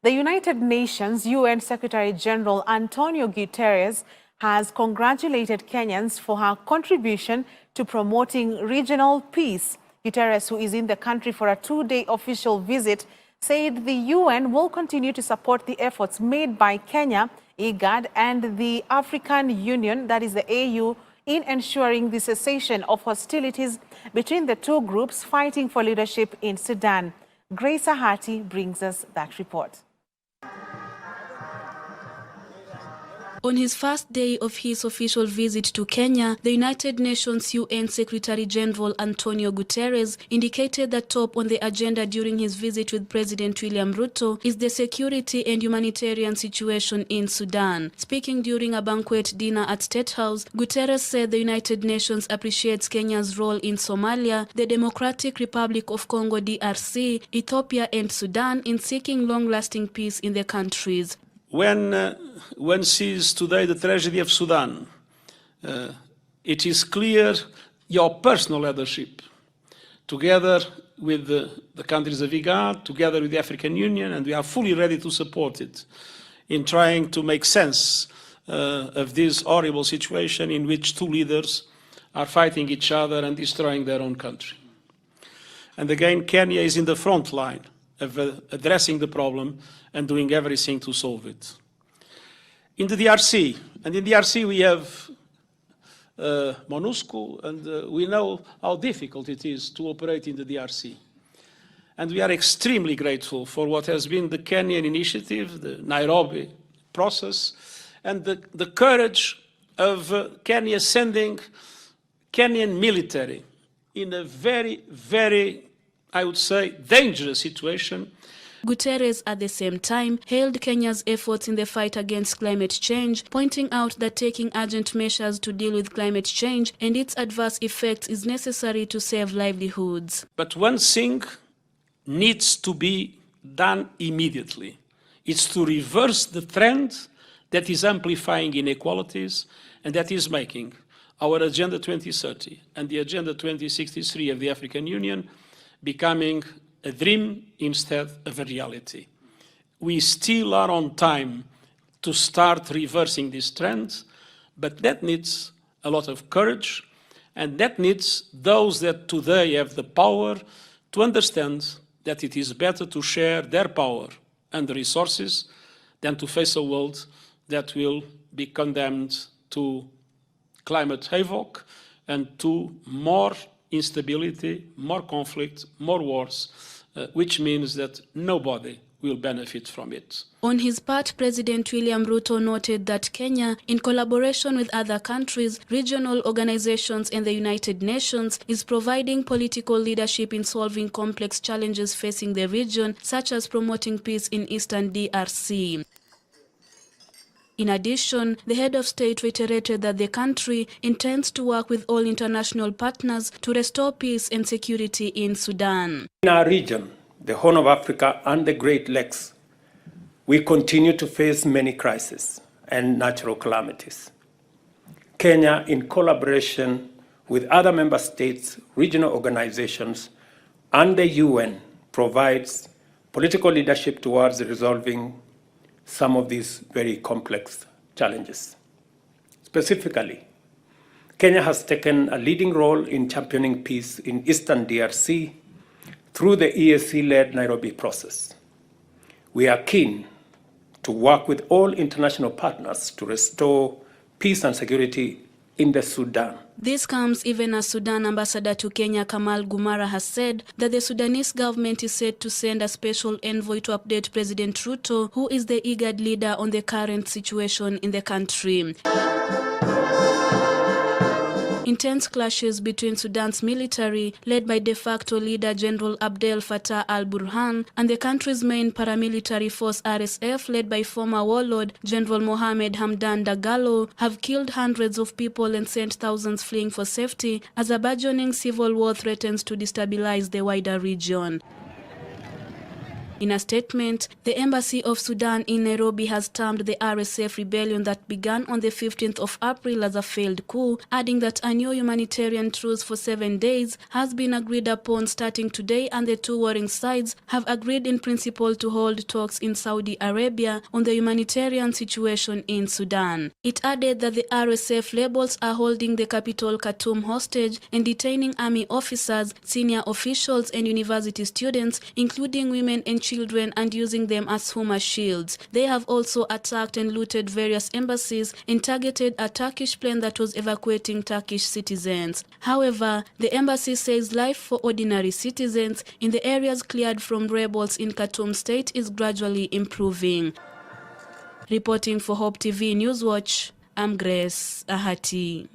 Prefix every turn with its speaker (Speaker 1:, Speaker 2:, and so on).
Speaker 1: The United Nations UN Secretary General Antonio Guterres has congratulated Kenyans for her contribution to promoting regional peace. Guterres, who is in the country for a two-day official visit, said the UN will continue to support the efforts made by Kenya, IGAD, and the African Union, that is the AU, in ensuring the cessation of hostilities between the two groups fighting for leadership in Sudan. Grace Ahati brings us that report.
Speaker 2: On his first day of his official visit to Kenya, the United Nations UN Secretary General Antonio Guterres indicated that top on the agenda during his visit with President William Ruto is the security and humanitarian situation in Sudan. Speaking during a banquet dinner at State House, Guterres said the United Nations appreciates Kenya's role in Somalia, the Democratic Republic of Congo DRC, Ethiopia and Sudan in seeking long-lasting peace in the countries.
Speaker 3: When one sees today the tragedy of Sudan, it is clear your personal leadership, together with the countries of IGAD, together with the African Union, and we are fully ready to support it in trying to make sense of this horrible situation in which two leaders are fighting each other and destroying their own country. And again, Kenya is in the front line of addressing the problem and doing everything to solve it. In the DRC, we have MONUSCO, and we know how difficult it is to operate in the DRC. And we are extremely grateful for what has been the Kenyan initiative, the Nairobi process, and the courage of Kenya sending Kenyan military in a very, very, I would say, dangerous situation.
Speaker 2: Guterres, at the same time, hailed Kenya's efforts in the fight against climate change, pointing out that taking urgent measures to deal with climate change and its adverse effects is necessary to save livelihoods.
Speaker 3: But one thing needs to be done immediately. It's to reverse the trend that is amplifying inequalities and that is making our Agenda 2030 and the Agenda 2063 of the African Union becoming a dream instead of a reality. We still are on time to start reversing this trend, but that needs a lot of courage, and that needs those that today have the power to understand that it is better to share their power and the resources than to face a world that will be condemned to climate havoc and to more instability, more conflict, more wars, which means that nobody will benefit from it.
Speaker 2: On his part, President William Ruto noted that Kenya, in collaboration with other countries, regional organizations and the United Nations, is providing political leadership in solving complex challenges facing the region, such as promoting peace in eastern DRC. In addition, the head of state reiterated that the country intends to work with all international partners to restore peace and security in Sudan.
Speaker 4: In our region, the Horn of Africa and the Great Lakes, we continue to face many crises and natural calamities. Kenya, in collaboration with other member states, regional organizations, and the UN, provides political leadership towards resolving some of these very complex challenges. Specifically, Kenya has taken a leading role in championing peace in Eastern DRC through the EAC-led Nairobi process. We are keen to work with all international partners to restore peace and security in the Sudan.
Speaker 2: This comes even as Sudan ambassador to Kenya Kamal Gumara has said that the Sudanese government is set to send a special envoy to update President Ruto, who is the IGAD leader, on the current situation in the country. Intense clashes between Sudan's military, led by de facto leader General Abdel Fattah al-Burhan, and the country's main paramilitary force RSF, led by former warlord General Mohamed Hamdan Dagalo, have killed hundreds of people and sent thousands fleeing for safety as a burgeoning civil war threatens to destabilize the wider region. In a statement, the Embassy of Sudan in Nairobi has termed the RSF rebellion that began on the 15th of April as a failed coup, adding that a new humanitarian truce for 7 days has been agreed upon starting today, and the two warring sides have agreed in principle to hold talks in Saudi Arabia on the humanitarian situation in Sudan. It added that the RSF rebels are holding the capital Khartoum hostage and detaining army officers, senior officials and university students, including women and children, and using them as human shields. They have also attacked and looted various embassies and targeted a Turkish plane that was evacuating Turkish citizens. However, the embassy says life for ordinary citizens in the areas cleared from rebels in Khartoum state is gradually improving. Reporting for Hope TV Newswatch, I'm Grace Ahati.